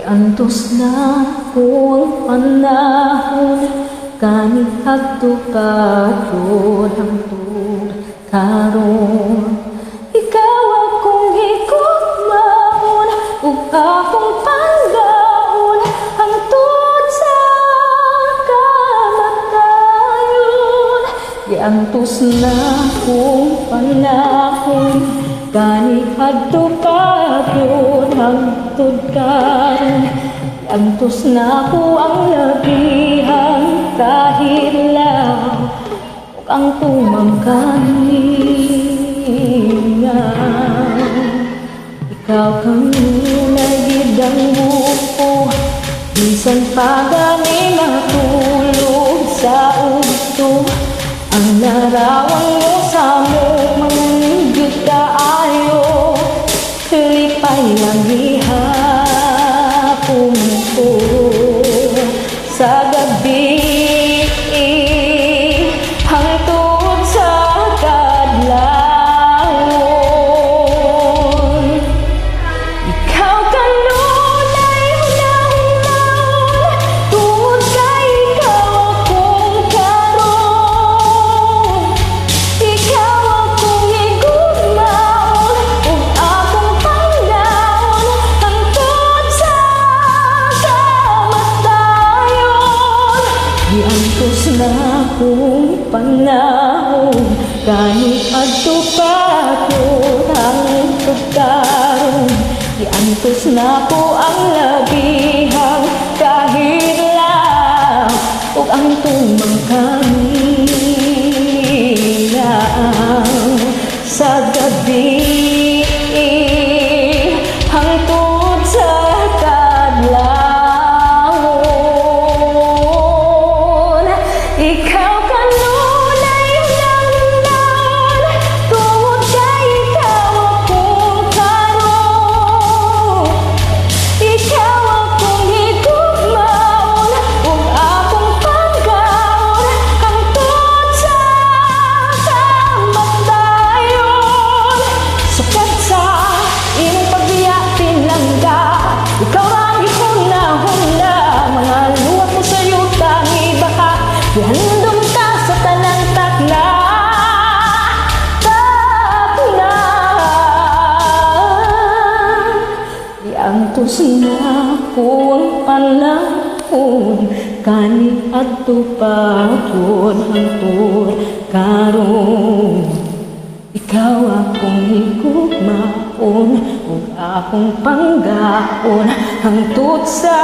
Antos na kung panahon, kanit adto kadto hangtod karon. Ikaw akong higugmaon, ug akong panggaon hangtod sa kamatayon. Antos na kung panahon, kanit adto kadto hangtod karon. Antos na ko ang labihang kahilaw, ug ang tumangkaningaw. Ikaw kang nagidang buko, bisan pa gani matulog sa ugto. Ang larawan mo sa mo mangyud kaayo, lipay lang gihapon ko sa gabi hangtod sa kadlawon. Ikaw kanunay hunahon, tungod kay ikaw akong karon. Ikaw akong higugmaon, ug akong panggaon hangtod sa kamatayon. Giantos na kung panahon, kanit adto kadto hangtod karon. Giantos na ko ang labihang kahilaw, ug ang tumangkaningaw sa gabi hangtod sa kadlawon. Ikaw kanunay hunahon, tungod kay ikaw akong karon. Ikaw akong higugmaon, ug akong panggaon hangtod sa kamatayon. Sukad sa imong pagbiyak pinangga, ikaw ang gihunahuna. Mga luwat mo sa yutang ibaka, gihandom ka sa tanang takna. Giantos na ko ang panahon, kanit adto pagod hangtod karon. Ikaw akong higugmaon, ug akong panggaon hangtod sa